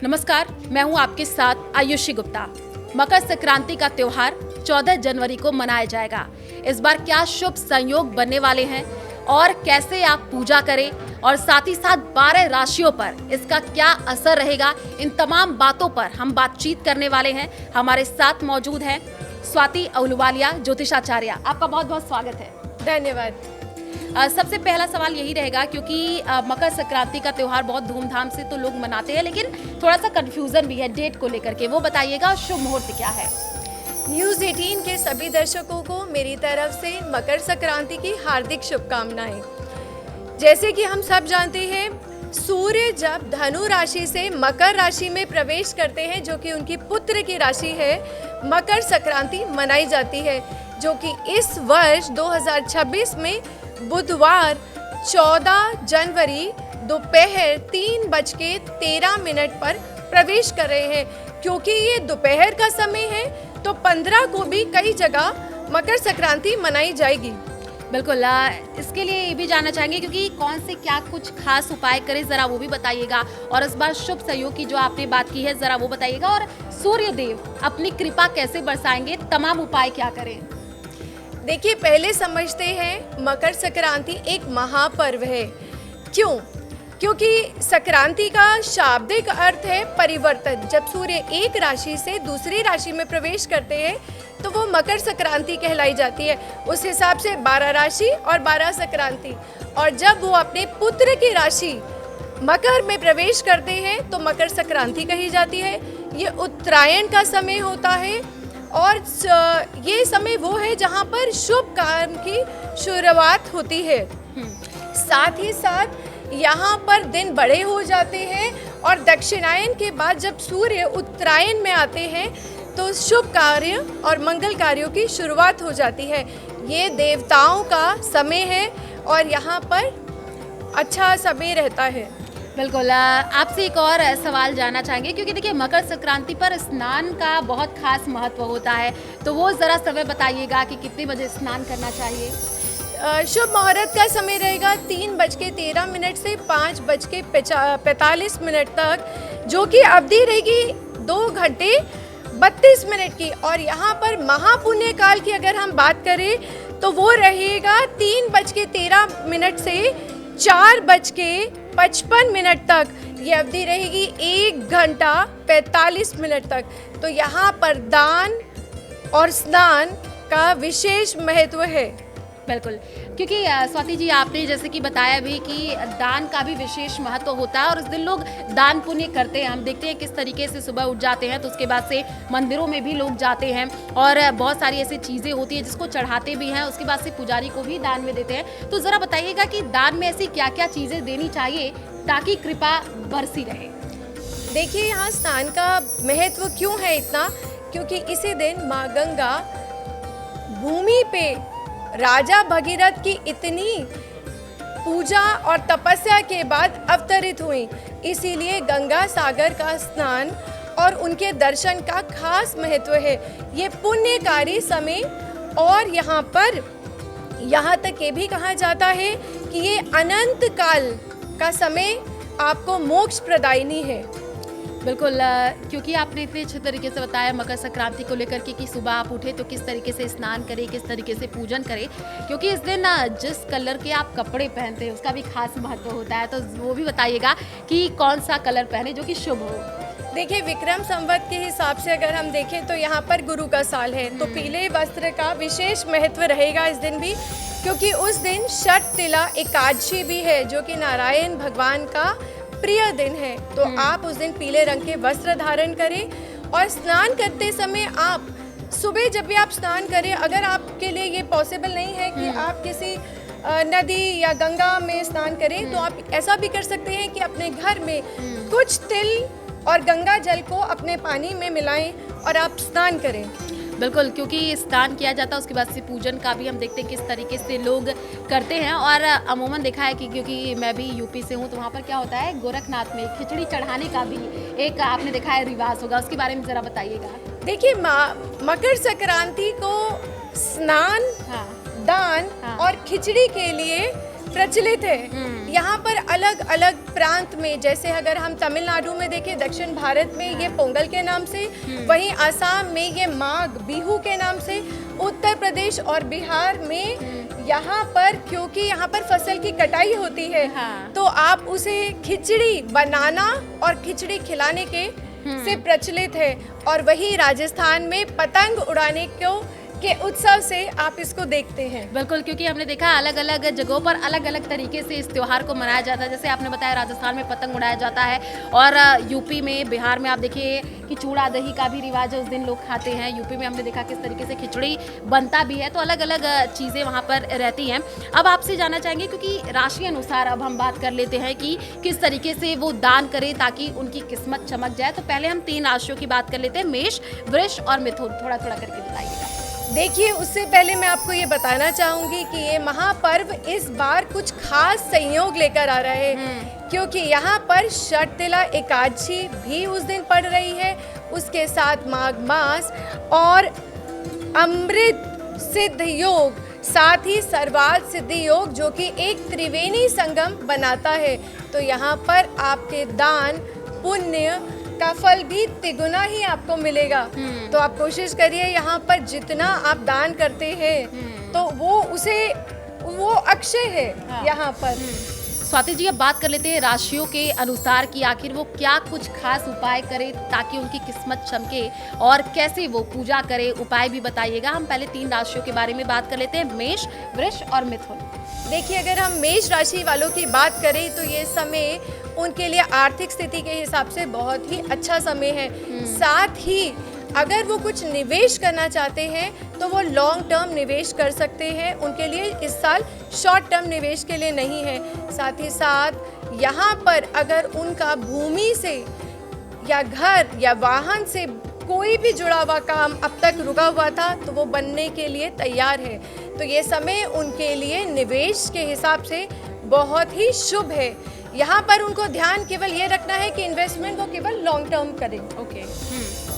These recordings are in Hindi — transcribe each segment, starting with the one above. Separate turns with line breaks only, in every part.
नमस्कार, मैं हूं आपके साथ आयुषी गुप्ता। मकर संक्रांति का त्योहार 14 जनवरी को मनाया जाएगा। इस बार क्या शुभ संयोग बनने वाले हैं और कैसे आप पूजा करें और साथ ही साथ 12 राशियों पर इसका क्या असर रहेगा, इन तमाम बातों पर हम बातचीत करने वाले हैं। हमारे साथ मौजूद हैं स्वाति अहलुवालिया, ज्योतिषाचार्य। आपका बहुत बहुत स्वागत है।
धन्यवाद।
सबसे पहला सवाल यही रहेगा, क्योंकि मकर संक्रांति का त्योहार बहुत धूमधाम से तो लोग मनाते हैं, लेकिन थोड़ा सा कंफ्यूजन भी है डेट को लेकर के। वो बताइएगा शुभ मुहूर्त क्या है।
न्यूज़ 18 के सभी दर्शकों को मेरी तरफ से मकर संक्रांति की हार्दिक शुभकामनाएं। जैसे कि हम सब जानते हैं, सूर्य जब धनु राशि से मकर राशि में प्रवेश करते हैं, जो कि उनकी पुत्र की राशि है, मकर संक्रांति मनाई जाती है, जो कि इस वर्ष 2026 में बुधवार 14 जनवरी दोपहर 3:13 पर प्रवेश कर रहे हैं। क्योंकि ये दोपहर का समय है, तो 15 को भी कई जगह मकर संक्रांति मनाई जाएगी।
बिल्कुल, इसके लिए ये भी जानना चाहेंगे क्योंकि कौन से क्या कुछ खास उपाय करें, ज़रा वो भी बताइएगा। और इस बार शुभ सहयोग की जो आपने बात की है, ज़रा वो बताइएगा। और सूर्य देव अपनी कृपा कैसे बरसाएंगे, तमाम उपाय क्या करें।
देखिए, पहले समझते हैं मकर संक्रांति एक महापर्व है। क्यों? क्योंकि संक्रांति का शाब्दिक अर्थ है परिवर्तन। जब सूर्य एक राशि से दूसरी राशि में प्रवेश करते हैं, तो वो मकर संक्रांति कहलाई जाती है। उस हिसाब से 12 राशि और 12 संक्रांति। और जब वो अपने पुत्र की राशि मकर में प्रवेश करते हैं, तो मकर संक्रांति कही जाती है। ये उत्तरायण का समय होता है और ये समय वो है जहाँ पर शुभ काम की शुरुआत होती है। साथ ही साथ यहाँ पर दिन बड़े हो जाते हैं और दक्षिणायन के बाद जब सूर्य उत्तरायण में आते हैं, तो शुभ कार्य और मंगल कार्यों की शुरुआत हो जाती है। ये देवताओं का समय है और यहाँ पर अच्छा समय रहता है।
बिल्कुल, आपसे एक और सवाल जानना चाहेंगे, क्योंकि देखिए मकर संक्रांति पर स्नान का बहुत खास महत्व होता है, तो वो ज़रा समय बताइएगा कि कितने बजे स्नान करना चाहिए।
शुभ मुहूर्त का समय रहेगा 3:13 से 5:45 तक, जो कि अवधि रहेगी 2 घंटे 32 मिनट की। और यहाँ पर महापुण्य काल की अगर हम बात करें, तो वो रहेगा 3:13 से 4:55 तक। ये अवधि रहेगी 1 घंटा 45 मिनट तक। तो यहाँ पर दान और स्नान का विशेष महत्व है।
बिल्कुल, क्योंकि स्वाति जी आपने जैसे कि बताया भी कि दान का भी विशेष महत्व होता है और उस दिन लोग दान पुण्य करते हैं। हम देखते हैं किस तरीके से सुबह उठ जाते हैं, तो उसके बाद से मंदिरों में भी लोग जाते हैं और बहुत सारी ऐसी चीज़ें होती हैं जिसको चढ़ाते भी हैं, उसके बाद से पुजारी को भी दान में देते हैं। तो ज़रा बताइएगा कि दान में ऐसी क्या क्या चीज़ें देनी चाहिए ताकि कृपा बरसी रहे।
देखिए, यहाँ स्नान का महत्व क्यों है इतना, क्योंकि इसी दिन माँ गंगा भूमि पे राजा भगीरथ की इतनी पूजा और तपस्या के बाद अवतरित हुई। इसीलिए गंगा सागर का स्नान और उनके दर्शन का खास महत्व है। ये पुण्यकारी समय, और यहाँ तक ये भी कहा जाता है कि ये अनंत काल का समय आपको मोक्ष प्रदायिनी है।
बिल्कुल, क्योंकि आपने इतने अच्छे तरीके से बताया मकर संक्रांति को लेकर के कि सुबह आप उठे तो किस तरीके से स्नान करें, किस तरीके से पूजन करें, क्योंकि इस दिन जिस कलर के आप कपड़े पहनते हैं उसका भी खास महत्व होता है। तो वो भी बताइएगा कि कौन सा कलर पहने जो कि शुभ हो।
देखिए, विक्रम संवत के हिसाब से अगर हम देखें तो यहाँ पर गुरु का साल है, तो पीले वस्त्र का विशेष महत्व रहेगा इस दिन भी, क्योंकि उस दिन षटतिला एकादशी भी है, जो कि नारायण भगवान का प्रिय दिन है। तो आप उस दिन पीले रंग के वस्त्र धारण करें। और स्नान करते समय आप सुबह जब भी आप स्नान करें, अगर आपके लिए ये पॉसिबल नहीं है कि आप किसी नदी या गंगा में स्नान करें, तो आप ऐसा भी कर सकते हैं कि अपने घर में कुछ तिल और गंगा जल को अपने पानी में मिलाएं और आप स्नान करें।
बिल्कुल, क्योंकि स्नान किया जाता है, उसके बाद से पूजन का भी हम देखते हैं किस तरीके से लोग करते हैं। और अमूमन देखा है कि क्योंकि मैं भी यूपी से हूँ, तो वहाँ पर क्या होता है, गोरखनाथ में खिचड़ी चढ़ाने का भी एक आपने देखा है रिवाज होगा, उसके बारे में ज़रा बताइएगा।
देखिए, मकर संक्रांति को स्नान, दान और खिचड़ी के लिए प्रचलित है। यहाँ पर अलग अलग प्रांत में, जैसे अगर हम तमिलनाडु में देखें, दक्षिण भारत में ये पोंगल के नाम से, वहीं आसाम में ये माघ बिहू के नाम से, उत्तर प्रदेश और बिहार में यहाँ पर, क्योंकि यहाँ पर फसल की कटाई होती है, तो आप उसे खिचड़ी बनाना और खिचड़ी खिलाने के से प्रचलित है। और वही राजस्थान में पतंग उड़ाने के उत्सव से आप इसको देखते हैं।
बिल्कुल, क्योंकि हमने देखा अलग अलग जगहों पर अलग अलग तरीके से इस त्योहार को मनाया जाता है। जैसे आपने बताया राजस्थान में पतंग उड़ाया जाता है, और यूपी में, बिहार में आप देखिए कि चूड़ा दही का भी रिवाज है, उस दिन लोग खाते हैं। यूपी में हमने देखा किस तरीके से खिचड़ी बनता भी है, तो अलग अलग चीज़ें वहाँ पर रहती हैं। अब आपसे जानना चाहेंगे, क्योंकि राशि अनुसार अब हम बात कर लेते हैं कि किस तरीके से वो दान करें ताकि उनकी किस्मत चमक जाए। तो पहले हम 3 राशियों की बात कर लेते हैं, मेष, वृष और मिथुन। थोड़ा थोड़ा करके बताइएगा।
देखिए, उससे पहले मैं आपको ये बताना चाहूँगी कि ये महापर्व इस बार कुछ खास संयोग लेकर आ रहा है, क्योंकि यहाँ पर शर्तिला एकादशी भी उस दिन पड़ रही है, उसके साथ माघ मास और अमृत सिद्ध योग, साथ ही सर्वार्थ सिद्धि योग, जो कि एक त्रिवेणी संगम बनाता है। तो यहाँ पर आपके दान पुण्य का फल भी तिगुना ही आपको मिलेगा। तो आप कोशिश करिए, यहाँ पर जितना आप दान करते हैं तो वो अक्षय है। यहाँ पर
स्वाति जी, अब बात कर लेते हैं राशियों के अनुसार कि आखिर वो क्या कुछ खास उपाय करें ताकि उनकी किस्मत चमके, और कैसे वो पूजा करें, उपाय भी बताइएगा। हम पहले 3 राशियों के बारे में बात कर लेते हैं, मेष, वृष और मिथुन।
देखिए, अगर हम मेष राशि वालों की बात करें तो ये समय उनके लिए आर्थिक स्थिति के हिसाब से बहुत ही अच्छा समय है। साथ ही अगर वो कुछ निवेश करना चाहते हैं तो वो लॉन्ग टर्म निवेश कर सकते हैं, उनके लिए इस साल शॉर्ट टर्म निवेश के लिए नहीं है। साथ ही साथ यहाँ पर अगर उनका भूमि से या घर या वाहन से कोई भी जुड़ा हुआ काम अब तक रुका हुआ था तो वो बनने के लिए तैयार है। तो ये समय उनके लिए निवेश के हिसाब से बहुत ही शुभ है। यहाँ पर उनको ध्यान केवल ये रखना है कि इन्वेस्टमेंट को केवल लॉन्ग टर्म करें।
ओके।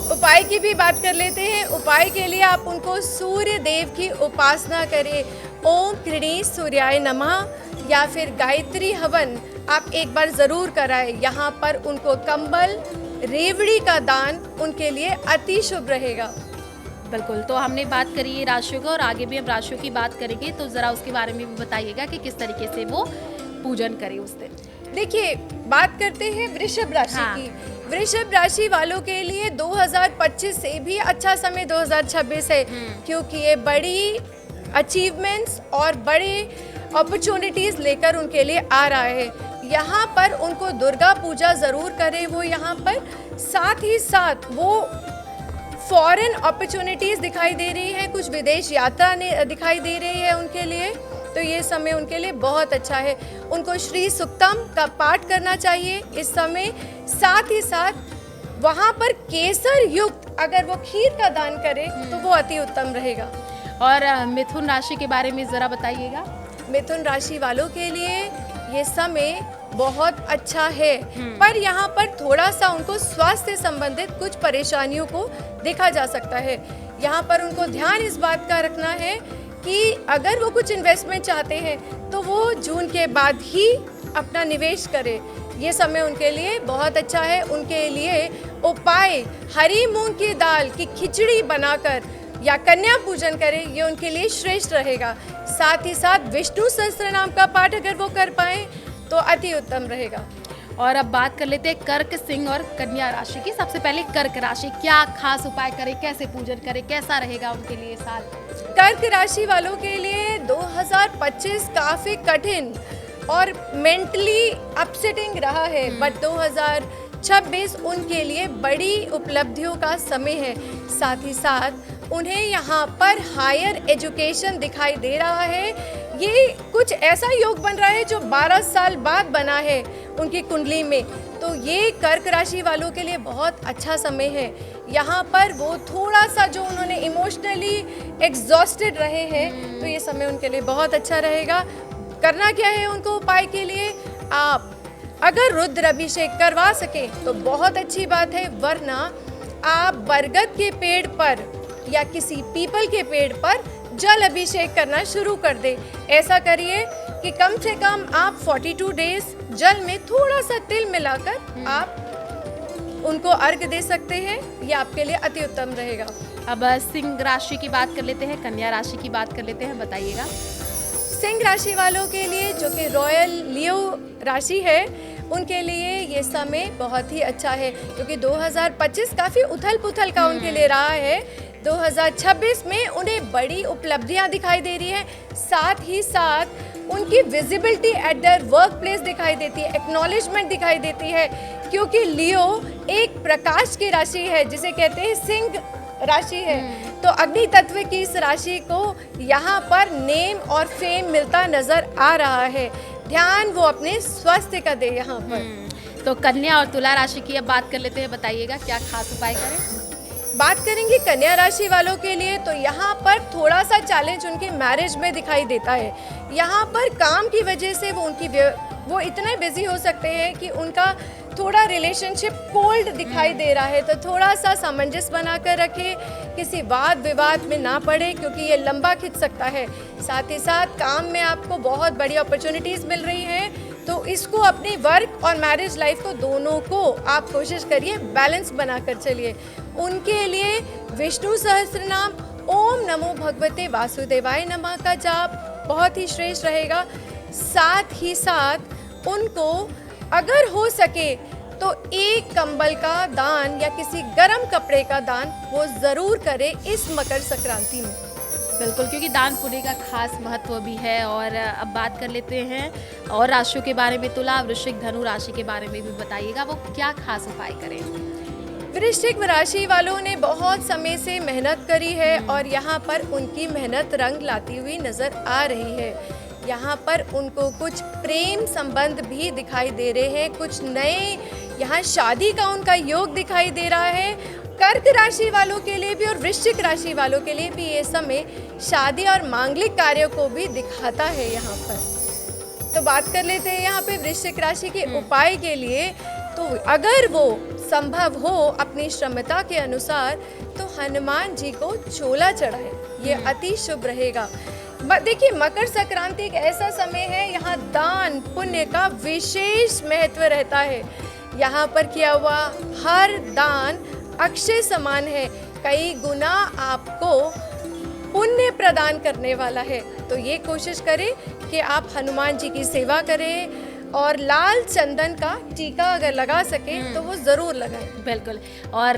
उपाय की भी बात कर लेते हैं। उपाय के लिए आप उनको सूर्य देव की उपासना करें, ओम क्रीड़ी सूर्याय नमः, या फिर गायत्री हवन आप एक बार ज़रूर कराएं। यहाँ पर उनको कंबल, रेवड़ी का दान उनके लिए अति शुभ रहेगा।
बिल्कुल, तो हमने बात करी है राशियों को, और आगे भी हम राशियों की बात करेंगे, तो ज़रा उसके बारे में भी बताइएगा कि किस तरीके से वो पूजन करें उस दिन।
देखिए, बात करते हैं वृषभ राशि की। वृषभ राशि वालों के लिए 2025 से भी अच्छा समय 2026 है, क्योंकि ये बड़ी अचीवमेंट्स और बड़े अपॉर्चुनिटीज़ लेकर उनके लिए आ रहा है। यहाँ पर उनको दुर्गा पूजा ज़रूर करें वो यहाँ पर, साथ ही साथ वो फॉरेन अपॉर्चुनिटीज़ दिखाई दे रही है, कुछ विदेश यात्रा दिखाई दे रही है उनके लिए, तो ये समय उनके लिए बहुत अच्छा है। उनको श्री सुक्तम का पाठ करना चाहिए इस समय। साथ ही साथ वहाँ पर केसर युक्त अगर वो खीर का दान करें तो वो अति उत्तम रहेगा।
और मिथुन राशि के बारे में ज़रा बताइएगा।
मिथुन राशि वालों के लिए ये समय बहुत अच्छा है, पर यहाँ पर थोड़ा सा उनको स्वास्थ्य संबंधित कुछ परेशानियों को देखा जा सकता है। यहाँ पर उनको ध्यान इस बात का रखना है कि अगर वो कुछ इन्वेस्टमेंट चाहते हैं तो वो जून के बाद ही अपना निवेश करें। ये समय उनके लिए बहुत अच्छा है। उनके लिए उपाय हरी मूंग की दाल की खिचड़ी बनाकर या कन्या पूजन करें, ये उनके लिए श्रेष्ठ रहेगा। साथ ही साथ विष्णु सहस्त्र नाम का पाठ अगर वो कर पाएँ तो अति उत्तम रहेगा।
और अब बात कर लेते हैं कर्क, सिंह और कन्या राशि की। सबसे पहले कर्क राशि, क्या खास उपाय करें, कैसे पूजन करें, कैसा रहेगा उनके लिए साल?
कर्क राशि वालों के लिए 2025 काफ़ी कठिन और मेंटली अपसेटिंग रहा है, बट 2026 उनके लिए बड़ी उपलब्धियों का समय है। साथ ही साथ उन्हें यहाँ पर हायर एजुकेशन दिखाई दे रहा है। ये कुछ ऐसा योग बन रहा है जो 12 साल बाद बना है उनकी कुंडली में, तो ये कर्क राशि वालों के लिए बहुत अच्छा समय है। यहाँ पर वो थोड़ा सा जो उन्होंने इमोशनली एग्जॉस्टेड रहे हैं, तो ये समय उनके लिए बहुत अच्छा रहेगा। करना क्या है उनको उपाय के लिए, आप अगर रुद्र अभिषेक करवा सके तो बहुत अच्छी बात है, वरना आप बरगद के पेड़ पर या किसी पीपल के पेड़ पर जल अभिषेक करना शुरू कर दे। ऐसा करिए कि कम से कम आप 42 डेज जल में थोड़ा सा तिल मिलाकर आप उनको अर्घ दे सकते हैं। ये आपके लिए अति उत्तम रहेगा।
अब सिंह राशि की बात कर लेते हैं, कन्या राशि की बात कर लेते हैं, बताइएगा।
सिंह राशि वालों के लिए, जो कि रॉयल लियो राशि है, उनके लिए ये समय बहुत ही अच्छा है, क्योंकि 2025 काफ़ी उथल पुथल का उनके लिए रहा है। 2026 में उन्हें बड़ी उपलब्धियां दिखाई दे रही हैं, साथ ही साथ उनकी visibility eight their work place दिखाई देती है, एक्नॉलेजमेंट दिखाई देती है, क्योंकि लियो एक प्रकाश की राशि है, जिसे कहते हैं सिंह राशि है। तो अग्नि तत्व की इस राशि को यहाँ पर नेम और फेम मिलता नजर आ रहा है। ध्यान वो अपने स्वास्थ्य का दे यहाँ पर।
तो कन्या और तुला राशि की अब बात कर लेते हैं, बताइएगा क्या खास उपाय करें।
बात करेंगे कन्या राशि वालों के लिए, तो यहाँ पर थोड़ा सा चैलेंज उनकी मैरिज में दिखाई देता है। यहाँ पर काम की वजह से वो इतने बिजी हो सकते हैं कि उनका थोड़ा रिलेशनशिप कोल्ड दिखाई दे रहा है। तो थोड़ा सा सामंजस्य बनाकर रखें, किसी वाद विवाद में ना पड़े, क्योंकि ये लंबा खिंच सकता है। साथ ही साथ काम में आपको बहुत बड़ी अपॉर्चुनिटीज़ मिल रही हैं, तो इसको अपनी वर्क और मैरिज लाइफ को दोनों को आप कोशिश करिए बैलेंस बनाकर चलिए। उनके लिए विष्णु सहस्त्रनाम ओम नमो भगवते वासुदेवाय नमः का जाप बहुत ही श्रेष्ठ रहेगा। साथ ही साथ उनको अगर हो सके तो एक कंबल का दान या किसी गर्म कपड़े का दान वो ज़रूर करें इस मकर संक्रांति में।
बिल्कुल, क्योंकि दान पुण्य का खास महत्व भी है। और अब बात कर लेते हैं और राशियों के बारे में। तुला, वृश्चिक, धनु राशि के बारे में भी बताइएगा, वो क्या खास उपाय करें।
वृश्चिक राशि वालों ने बहुत समय से मेहनत करी है और यहाँ पर उनकी मेहनत रंग लाती हुई नज़र आ रही है। यहाँ पर उनको कुछ प्रेम संबंध भी दिखाई दे रहे हैं, कुछ नए यहाँ शादी का उनका योग दिखाई दे रहा है। कर्क राशि वालों के लिए भी और वृश्चिक राशि वालों के लिए भी ये समय शादी और मांगलिक कार्यों को भी दिखाता है यहाँ पर। तो बात कर लेते हैं यहाँ पे वृश्चिक राशि के उपाय के लिए। तो अगर वो संभव हो अपनी क्षमता के अनुसार तो हनुमान जी को चोला चढ़ाए, ये अति शुभ रहेगा। देखिए, मकर संक्रांति एक ऐसा समय है, यहाँ दान पुण्य का विशेष महत्व रहता है। यहाँ पर किया हुआ हर दान अक्षय समान है, कई गुना आपको पुण्य प्रदान करने वाला है। तो ये कोशिश करें कि आप हनुमान जी की सेवा करें और लाल चंदन का टीका अगर लगा सके तो वो ज़रूर लगाएं।
बिल्कुल। और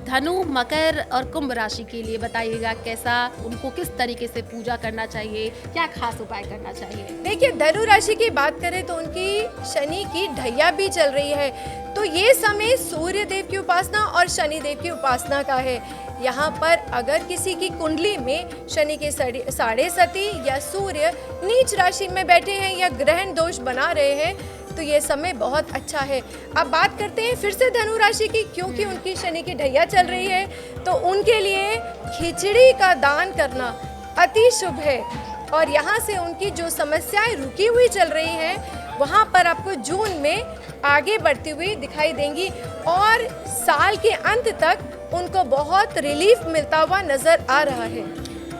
धनु, मकर और कुंभ राशि के लिए बताइएगा, कैसा उनको किस तरीके से पूजा करना चाहिए, क्या खास उपाय करना चाहिए।
देखिए, धनु राशि की बात करें तो उनकी शनि की ढैया भी चल रही है, तो ये समय सूर्य देव की उपासना और शनि देव की उपासना का है। यहाँ पर अगर किसी की कुंडली में शनि के साढ़े सती या सूर्य नीच राशि में बैठे हैं या ग्रहण दोष बना रहे हैं, तो ये समय बहुत अच्छा है। अब बात करते हैं फिर से धनु राशि की, क्योंकि उनकी शनि की ढैया चल रही है, तो उनके लिए खिचड़ी का दान करना अति शुभ है। और यहाँ से उनकी जो समस्याएं रुकी हुई चल रही हैं, वहाँ पर आपको जून में आगे बढ़ती हुई दिखाई देंगी और साल के अंत तक उनको बहुत रिलीफ मिलता हुआ नजर आ रहा है।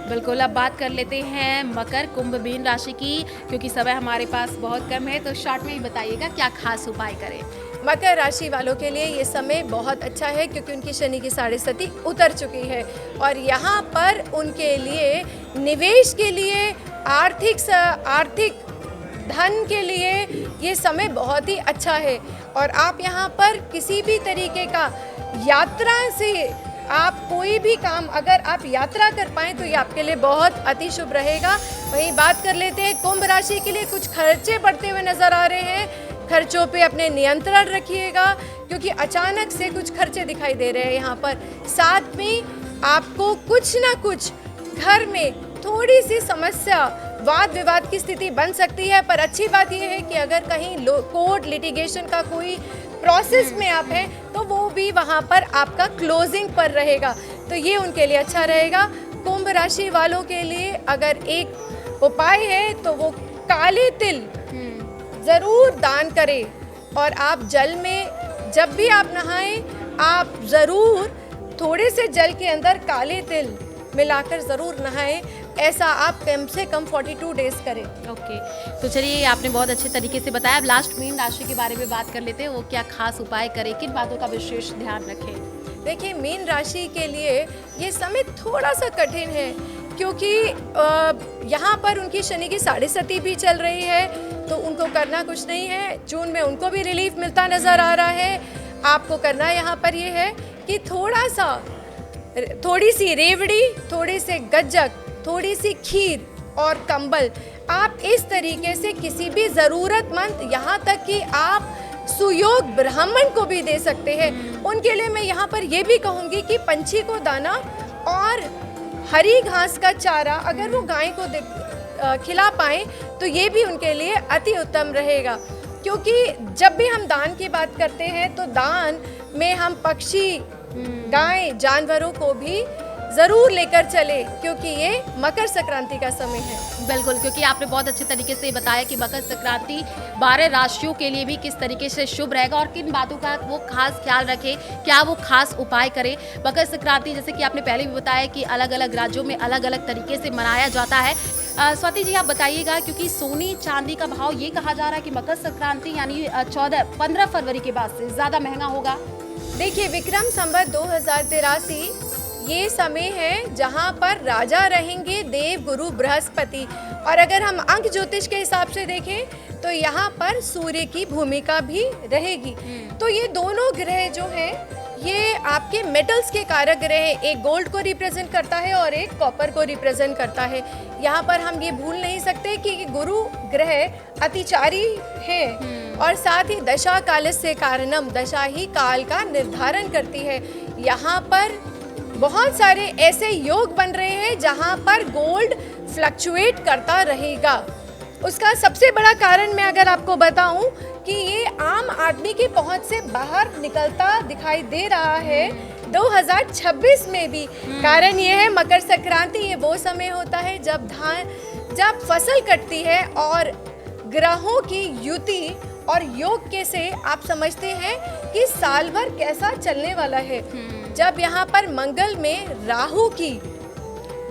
बिल्कुल। अब बात कर लेते हैं मकर, कुंभ, मीन राशि की, क्योंकि समय हमारे पास बहुत कम है, तो शॉर्ट में ही बताइएगा क्या खास उपाय करें।
मकर राशि वालों के लिए ये समय बहुत अच्छा है, क्योंकि उनकी शनि की साढ़े सती उतर चुकी है और यहाँ पर उनके लिए निवेश के लिए, आर्थिक धन के लिए ये समय बहुत ही अच्छा है। और आप यहाँ पर किसी भी तरीके का यात्रा से आप कोई भी काम अगर आप यात्रा कर पाएँ तो ये आपके लिए बहुत अति शुभ रहेगा। वहीं बात कर लेते हैं कुंभ राशि के लिए, कुछ खर्चे बढ़ते हुए नजर आ रहे हैं। खर्चों पे अपने नियंत्रण रखिएगा, क्योंकि अचानक से कुछ खर्चे दिखाई दे रहे हैं यहाँ पर। साथ में आपको कुछ ना कुछ घर में थोड़ी सी समस्या, वाद विवाद की स्थिति बन सकती है, पर अच्छी बात यह है कि अगर कहीं कोर्ट लिटिगेशन का कोई प्रोसेस में आप हैं तो वो भी वहाँ पर आपका क्लोजिंग पर रहेगा, तो ये उनके लिए अच्छा रहेगा। कुंभ राशि वालों के लिए अगर एक उपाय है तो वो काले तिल ज़रूर दान करें। और आप जल में जब भी आप नहाएं, आप ज़रूर थोड़े से जल के अंदर काले तिल मिलाकर ज़रूर नहाएं। ऐसा आप कम से कम 42 डेज करें।
ओके, तो चलिए आपने बहुत अच्छे तरीके से बताया। अब लास्ट मीन राशि के बारे में बात कर लेते हैं, वो क्या खास उपाय करें, किन बातों का विशेष ध्यान रखें?
देखिए, मीन राशि के लिए ये समय थोड़ा सा कठिन है, क्योंकि यहाँ पर उनकी शनि की 7.5 भी चल रही है, तो उनको करना कुछ नहीं है। जून में उनको भी रिलीफ मिलता नज़र आ रहा है। आपको करना यहाँ पर ये है कि थोड़ी सी रेवड़ी, थोड़ी से गज्जक, थोड़ी सी खीर और कंबल आप इस तरीके से किसी भी ज़रूरतमंद, यहाँ तक कि आप सुयोग ब्राह्मण को भी दे सकते हैं। उनके लिए मैं यहाँ पर ये भी कहूँगी कि पंछी को दाना और हरी घास का चारा अगर वो गाय को खिला पाएँ तो ये भी उनके लिए अति उत्तम रहेगा। क्योंकि जब भी हम दान की बात करते हैं तो दान में हम पक्षी, गाय, जानवरों को भी ज़रूर लेकर चले, क्योंकि ये मकर संक्रांति का समय है।
बिल्कुल, क्योंकि आपने बहुत अच्छे तरीके से बताया कि मकर संक्रांति 12 राशियों के लिए भी किस तरीके से शुभ रहेगा और किन बातों का वो खास ख्याल रखें, क्या वो खास उपाय करें। मकर संक्रांति जैसे कि आपने पहले भी बताया कि अलग अलग राज्यों में अलग अलग तरीके से मनाया जाता है। स्वाति जी, आप बताइएगा, क्योंकि सोने चांदी का भाव ये कहा जा रहा है कि मकर संक्रांति यानी 15 फरवरी के बाद से ज़्यादा महंगा होगा।
देखिए, विक्रम संवत 2083 ये समय है जहाँ पर राजा रहेंगे देव गुरु बृहस्पति, और अगर हम अंक ज्योतिष के हिसाब से देखें तो यहाँ पर सूर्य की भूमिका भी रहेगी। तो ये दोनों ग्रह जो हैं ये आपके मेटल्स के कारक ग्रह हैं। एक गोल्ड को रिप्रेजेंट करता है और एक कॉपर को रिप्रेजेंट करता है। यहाँ पर हम ये भूल नहीं सकते कि गुरु ग्रह अतिचारी है और साथ ही दशा कालस्य कारणम, दशा ही काल का निर्धारण करती है। यहाँ पर बहुत सारे ऐसे योग बन रहे हैं जहाँ पर गोल्ड फ्लक्चुएट करता रहेगा। उसका सबसे बड़ा कारण मैं अगर आपको बताऊं कि ये आम आदमी की पहुंच से बाहर निकलता दिखाई दे रहा है 2026 में भी। कारण ये है, मकर संक्रांति ये वो समय होता है जब फसल कटती है और ग्रहों की युति और योग के से आप समझते हैं कि साल भर कैसा चलने वाला है। जब यहाँ पर मंगल में राहु की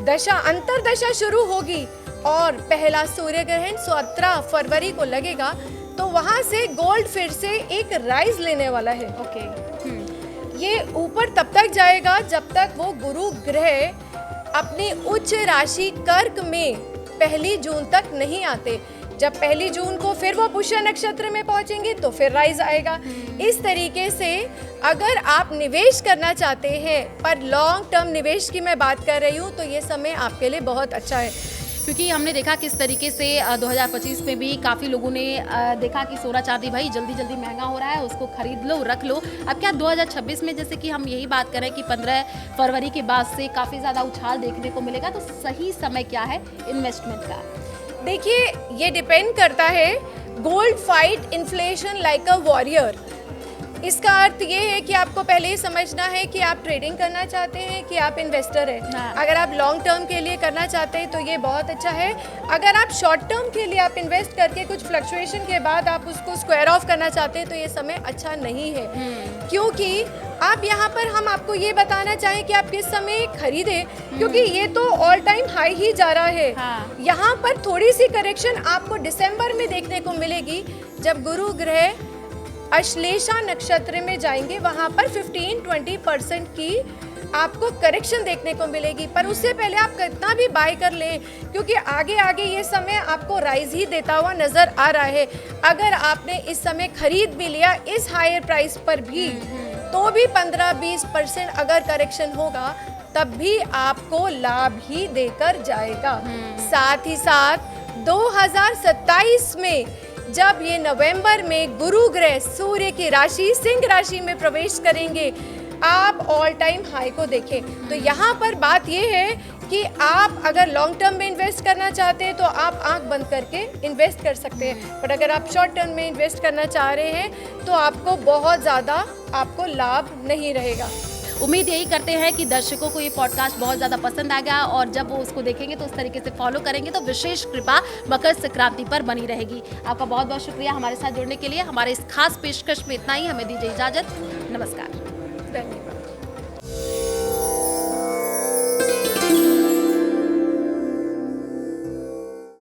दशा, अंतरदशा शुरू होगी और पहला सूर्य ग्रहण 17 फरवरी को लगेगा, तो वहाँ से गोल्ड फिर से एक राइज लेने वाला है।
ओके,
ये ऊपर तब तक जाएगा जब तक वो गुरु ग्रह अपनी उच्च राशि कर्क में 1 जून तक नहीं आते। जब 1 जून को फिर वो पुष्य नक्षत्र में पहुंचेंगे तो फिर राइज आएगा। इस तरीके से अगर आप निवेश करना चाहते हैं, पर लॉन्ग टर्म निवेश की मैं बात कर रही हूँ, तो ये समय आपके लिए बहुत अच्छा है।
क्योंकि हमने देखा किस तरीके से 2025 में भी काफ़ी लोगों ने देखा कि सोना चांदी भाई जल्दी जल्दी महंगा हो रहा है, उसको खरीद लो, रख लो। अब क्या 2026 में जैसे कि हम यही बात करें कि 15 फरवरी के बाद से काफ़ी ज़्यादा उछाल देखने को मिलेगा, तो सही समय क्या है इन्वेस्टमेंट का?
देखिए, ये डिपेंड करता है। Gold fight inflation like a warrior. इसका अर्थ ये है कि आपको पहले ही समझना है कि आप ट्रेडिंग करना चाहते हैं कि आप इन्वेस्टर हैं। अगर आप लॉन्ग टर्म के लिए करना चाहते हैं तो ये बहुत अच्छा है। अगर आप शॉर्ट टर्म के लिए आप इन्वेस्ट करके कुछ फ्लक्चुएशन के बाद आप उसको स्क्वायर ऑफ करना चाहते हैं तो ये समय अच्छा नहीं है। क्योंकि आप यहाँ पर हम आपको ये बताना चाहें कि आप किस समय खरीदें, क्योंकि ये तो ऑल टाइम हाई ही जा रहा है। यहाँ पर थोड़ी सी करेक्शन आपको दिसंबर में देखने को मिलेगी, जब गुरु ग्रह अश्लेषा नक्षत्र में जाएंगे। वहाँ पर 15-20% की आपको करेक्शन देखने को मिलेगी। पर उससे पहले आप कितना भी बाय कर लें, क्योंकि आगे आगे ये समय आपको राइज ही देता हुआ नज़र आ रहा है। अगर आपने इस समय खरीद भी लिया इस हायर प्राइस पर भी, तो भी 15-20% अगर करेक्शन होगा तब भी आपको लाभ ही देकर जाएगा। साथ ही साथ 2027 में जब ये नवंबर में गुरु ग्रह सूर्य की राशि सिंह राशि में प्रवेश करेंगे, आप ऑल टाइम हाई को देखें। तो यहाँ पर बात ये है कि आप अगर लॉन्ग टर्म में इन्वेस्ट करना चाहते हैं तो आप आंख बंद करके इन्वेस्ट कर सकते हैं, बट अगर आप शॉर्ट टर्म में इन्वेस्ट करना चाह रहे हैं तो आपको बहुत ज़्यादा आपको लाभ नहीं रहेगा।
उम्मीद यही करते हैं कि दर्शकों को ये पॉडकास्ट बहुत ज़्यादा पसंद आएगा और जब वो उसको देखेंगे तो उस तरीके से फॉलो करेंगे तो विशेष कृपा मकर संक्रांति पर बनी रहेगी। आपका बहुत बहुत शुक्रिया हमारे साथ जुड़ने के लिए। हमारे इस खास पेशकश में इतना ही, हमें दीजिए इजाज़त। नमस्कार।